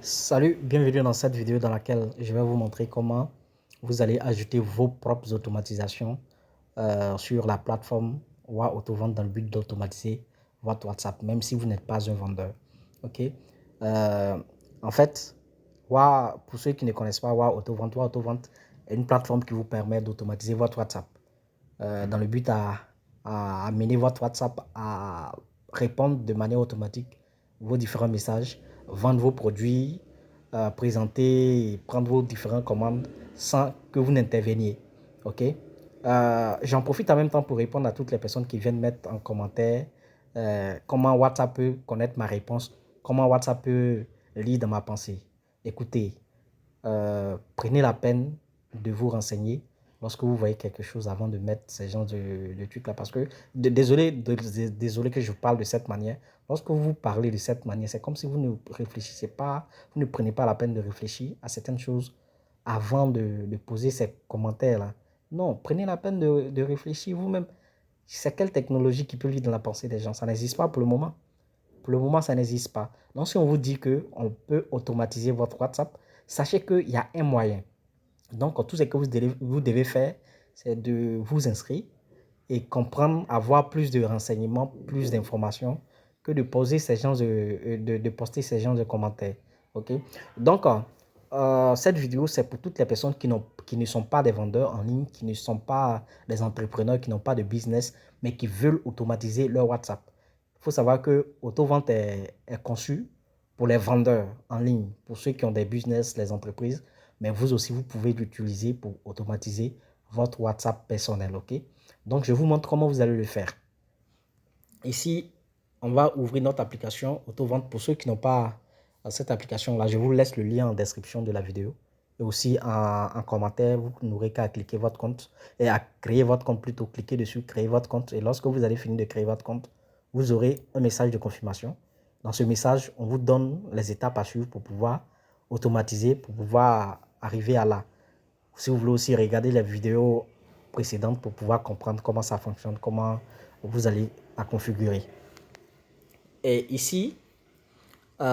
Salut, bienvenue dans cette vidéo dans laquelle je vais vous montrer comment vous allez ajouter vos propres automatisations sur la plateforme WA Autovente dans le but d'automatiser votre WhatsApp, même si vous n'êtes pas un vendeur. Ok. Euh, en fait, WA, pour ceux qui ne connaissent pas WA Autovente est une plateforme qui vous permet d'automatiser votre WhatsApp dans le but à amener votre WhatsApp à répondre de manière automatique vos différents messages, vendre vos produits, présenter et prendre vos différentes commandes sans que vous n'interveniez. Ok. J'en profite en même temps pour répondre à toutes les personnes qui viennent mettre en commentaire comment WhatsApp peut connaître ma réponse, comment WhatsApp peut lire dans ma pensée. Écoutez, prenez la peine de vous renseigner lorsque vous voyez quelque chose avant de mettre ces genres de trucs là. Parce que, désolé que je parle de cette manière. Lorsque vous parlez de cette manière, c'est comme si vous ne réfléchissez pas, vous ne prenez pas la peine de réfléchir à certaines choses avant de poser ces commentaires-là. Non, prenez la peine de réfléchir vous-même. C'est quelle technologie qui peut lire dans la pensée des gens? Ça n'existe pas pour le moment. Pour le moment, ça n'existe pas. Donc, si on vous dit qu'on peut automatiser votre WhatsApp, sachez qu'il y a un moyen. Donc, tout ce que vous devez faire, c'est de vous inscrire et comprendre, avoir plus de renseignements, plus d'informations que de poser ces gens de poster ces gens de commentaires. OK? Donc, cette vidéo, c'est pour toutes les personnes qui ne sont pas des vendeurs en ligne, qui ne sont pas des entrepreneurs, qui n'ont pas de business, mais qui veulent automatiser leur WhatsApp. Il faut savoir que Autovente est conçu pour les vendeurs en ligne, pour ceux qui ont des business, les entreprises, mais vous aussi, vous pouvez l'utiliser pour automatiser votre WhatsApp personnel, ok? Donc, je vous montre comment vous allez le faire. Ici, on va ouvrir notre application Autovente. Pour ceux qui n'ont pas cette application-là, je vous laisse le lien en description de la vidéo. Et aussi en commentaire, vous n'aurez qu'à cliquer votre compte et à créer votre compte plutôt. Cliquez dessus, créer votre compte. Et lorsque vous allez finir de créer votre compte, vous aurez un message de confirmation. Dans ce message, on vous donne les étapes à suivre pour pouvoir automatiser, pour pouvoir arriver à là. Si vous voulez aussi regarder les vidéos précédentes pour pouvoir comprendre comment ça fonctionne, comment vous allez la configurer. Et ici, on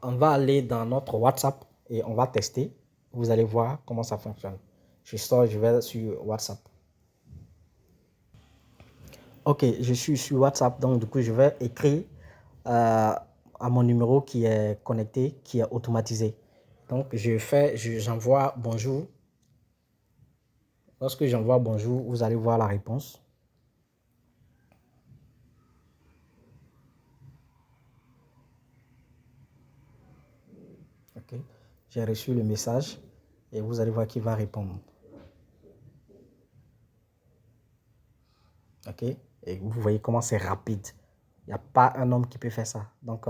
va aller dans notre WhatsApp et on va tester. Vous allez voir comment ça fonctionne. Je vais sur WhatsApp. Ok, je suis sur WhatsApp, donc du coup, je vais écrire à mon numéro qui est connecté, qui est automatisé. Donc, j'envoie bonjour. Lorsque j'envoie bonjour, vous allez voir la réponse. Ok, j'ai reçu le message et vous allez voir qu'il va répondre. Ok, et vous voyez comment c'est rapide. Il n'y a pas un homme qui peut faire ça. Donc,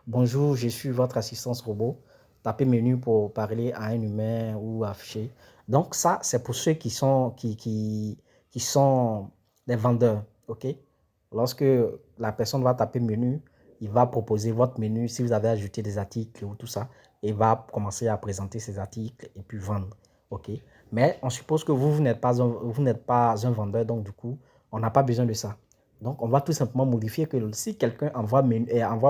bonjour, je suis votre assistance robot. Tapez menu pour parler à un humain ou afficher. Donc, ça, c'est pour ceux qui sont des vendeurs. Ok, lorsque la personne va taper menu, il va proposer votre menu si vous avez ajouté des articles ou tout ça. Et il va commencer à présenter ses articles et puis vendre. Ok, mais on suppose que vous n'êtes pas un vendeur, donc du coup, on n'a pas besoin de ça. Donc, on va tout simplement modifier que si quelqu'un envoie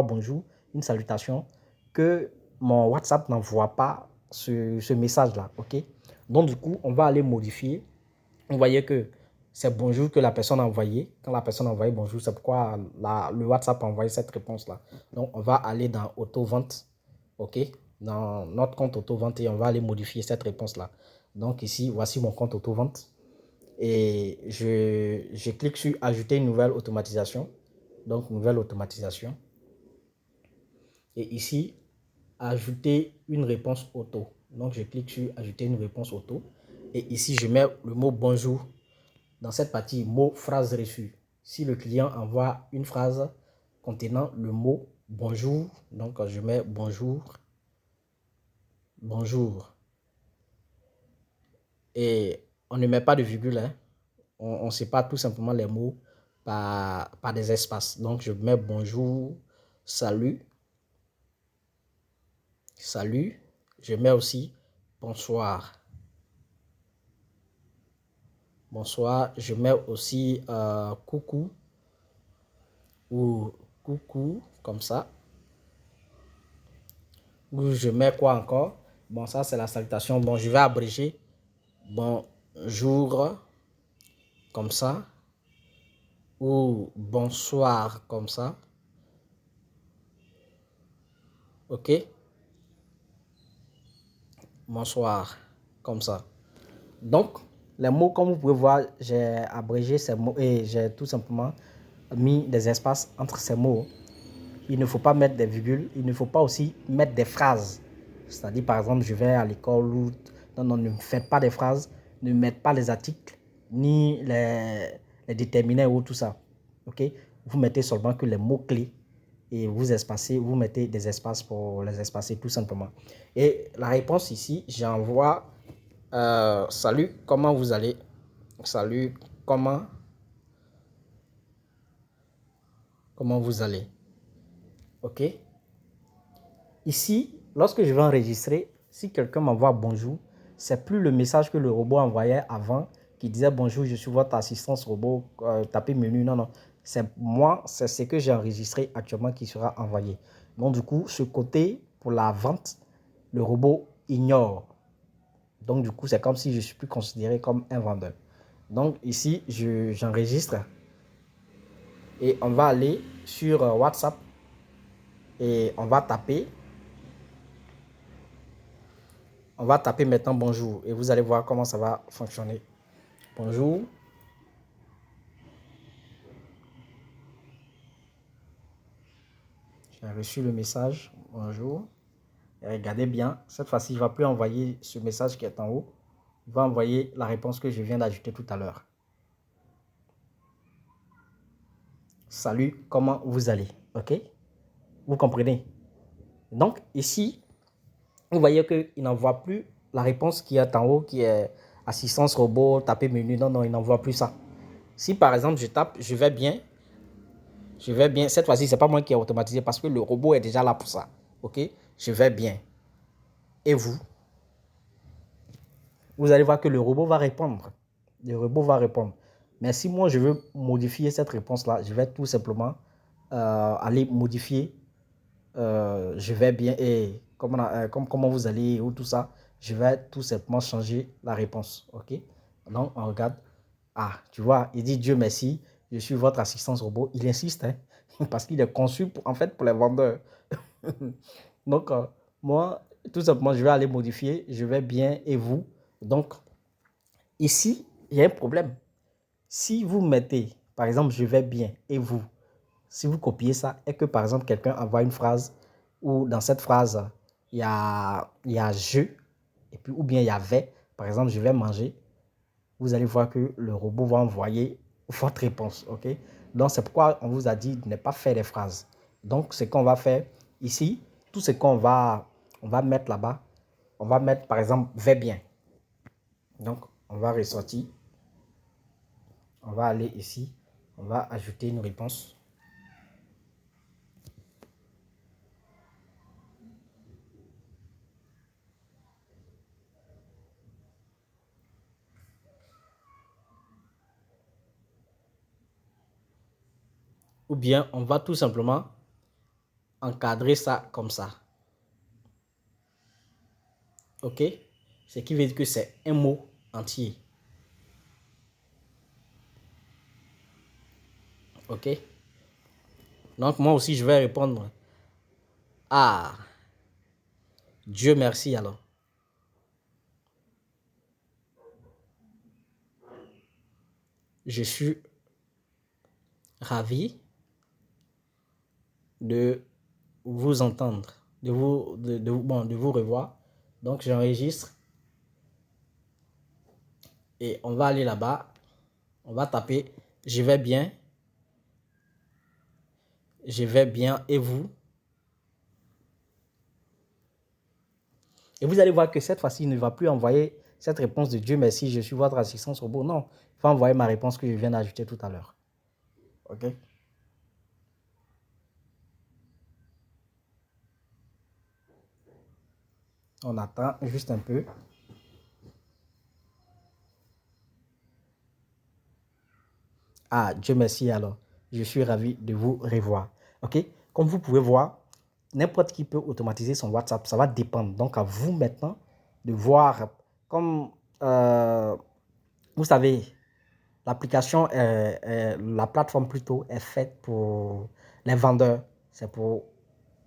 bonjour, une salutation, que mon WhatsApp n'envoie pas ce message-là. OK? Donc, du coup, on va aller modifier. Vous voyez que c'est bonjour que la personne a envoyé. Quand la personne a envoyé bonjour, c'est pourquoi le WhatsApp a envoyé cette réponse-là. Donc, on va aller dans auto-vente. OK? Dans notre compte auto-vente et on va aller modifier cette réponse-là. Donc, ici, voici mon compte auto-vente. Et je clique sur ajouter une nouvelle automatisation. Donc, nouvelle automatisation. Et ici, ajouter une réponse auto. Donc, je clique sur ajouter une réponse auto. Et ici, je mets le mot bonjour dans cette partie mot phrase reçue. Si le client envoie une phrase contenant le mot bonjour, donc je mets bonjour, bonjour. Et on ne met pas de virgule, hein. On sépare tout simplement les mots par des espaces. Donc, je mets bonjour, salut, salut. Je mets aussi bonsoir. Bonsoir. Je mets aussi coucou ou coucou, comme ça. Ou je mets quoi encore? Bon, ça, c'est la salutation. Bon, je vais abréger. Bonjour, comme ça. Ou bonsoir, comme ça. OK? Bonsoir, comme ça. Donc, les mots, comme vous pouvez voir, j'ai abrégé ces mots et j'ai tout simplement mis des espaces entre ces mots. Il ne faut pas mettre des virgules, il ne faut pas aussi mettre des phrases. C'est-à-dire, par exemple, je vais à l'école ou... Non, non, ne faites pas des phrases, ne mettez pas les articles, ni les déterminants ou tout ça. OK? Vous mettez seulement que les mots-clés et vous espacez, vous mettez des espaces pour les espacer tout simplement. Et la réponse ici, j'envoie salut, comment vous allez? Salut, comment vous allez? OK? Ici, lorsque je vais enregistrer, si quelqu'un m'envoie bonjour, c'est plus le message que le robot envoyait avant qui disait bonjour, je suis votre assistance robot, tapez menu. Non, non. C'est moi, c'est ce que j'ai enregistré actuellement qui sera envoyé. Donc, du coup, ce côté pour la vente, le robot ignore. Donc, du coup, c'est comme si je ne suis plus considéré comme un vendeur. Donc, ici, j'enregistre et on va aller sur WhatsApp et on va taper. On va taper maintenant bonjour et vous allez voir comment ça va fonctionner. Bonjour. J'ai reçu le message. Bonjour. Et regardez bien, cette fois-ci, il ne va plus envoyer ce message qui est en haut. Il va envoyer la réponse que je viens d'ajouter tout à l'heure. Salut, comment vous allez? OK? Vous comprenez? Donc, ici, vous voyez qu'il n'envoie plus la réponse qui est en haut, qui est assistance robot, taper menu. Non, non, il n'envoie plus ça. Si par exemple, je tape, je vais bien. Cette fois-ci, ce n'est pas moi qui ai automatisé parce que le robot est déjà là pour ça. OK? Je vais bien. Et vous? Vous allez voir que le robot va répondre. Le robot va répondre. Mais si moi, je veux modifier cette réponse-là, je vais tout simplement aller modifier je vais bien et comment vous allez ou tout ça. Je vais tout simplement changer la réponse. OK? Donc, on regarde. Ah, tu vois, il dit Dieu merci, je suis votre assistance robot. Il insiste, hein, parce qu'il est conçu en fait pour les vendeurs. Donc, moi, tout simplement, je vais aller modifier. Je vais bien et vous. Donc, ici, il y a un problème. Si vous mettez, par exemple, je vais bien et vous, si vous copiez ça et que, par exemple, quelqu'un envoie une phrase où dans cette phrase, il y a je, et puis, ou bien il y avait, par exemple, je vais manger, vous allez voir que le robot va envoyer votre réponse. OK? Donc, c'est pourquoi on vous a dit de ne pas faire des phrases. Donc, ce qu'on va faire ici, tout ce on va mettre là-bas, on va mettre, par exemple, vais bien. Donc, on va ressortir. On va aller ici. On va ajouter une réponse. Ou bien, on va tout simplement encadrer ça comme ça. OK? Ce qui veut dire que c'est un mot entier. OK? Donc, moi aussi, je vais répondre. Ah, Dieu merci alors. Je suis ravi de vous entendre, de vous revoir. Donc, j'enregistre et on va aller là-bas. On va taper je vais bien. Je vais bien et vous. Et vous allez voir que cette fois-ci, il ne va plus envoyer cette réponse de Dieu merci, je suis votre assistance robot. Non, il va envoyer ma réponse que je viens d'ajouter tout à l'heure. OK? On attend juste un peu. Ah, Dieu merci alors. Je suis ravi de vous revoir. OK? Comme vous pouvez voir, n'importe qui peut automatiser son WhatsApp. Ça va dépendre. Donc, à vous maintenant de voir. Comme vous savez, l'application, la plateforme plutôt, est faite pour les vendeurs. C'est pour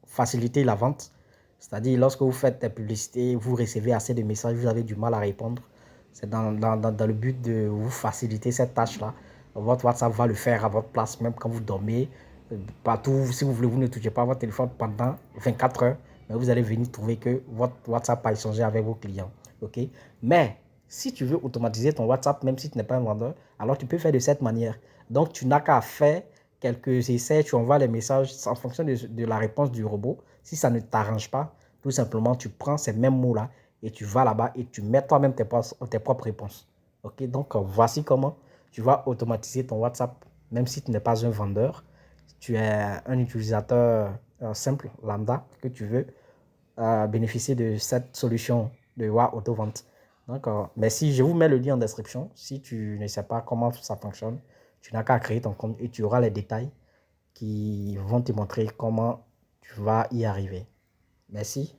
faciliter la vente. C'est-à-dire, lorsque vous faites des publicités, vous recevez assez de messages, vous avez du mal à répondre. C'est dans le but de vous faciliter cette tâche-là. Votre WhatsApp va le faire à votre place, même quand vous dormez. Partout, si vous voulez, vous ne touchez pas votre téléphone pendant 24 heures, mais vous allez venir trouver que votre WhatsApp a échangé avec vos clients. OK? Mais si tu veux automatiser ton WhatsApp, même si tu n'es pas un vendeur, alors tu peux faire de cette manière. Donc, tu n'as qu'à faire quelques essais, tu envoies les messages en fonction de la réponse du robot. Si ça ne t'arrange pas, tout simplement, tu prends ces mêmes mots-là et tu vas là-bas et tu mets toi-même tes propres réponses. OK? Donc, voici comment tu vas automatiser ton WhatsApp, même si tu n'es pas un vendeur. Tu es un utilisateur simple, lambda, que tu veux bénéficier de cette solution de WA Auto-Vente. Donc, merci. Je vous mets le lien en description. Si tu ne sais pas comment ça fonctionne, tu n'as qu'à créer ton compte et tu auras les détails qui vont te montrer comment tu vas y arriver. Merci.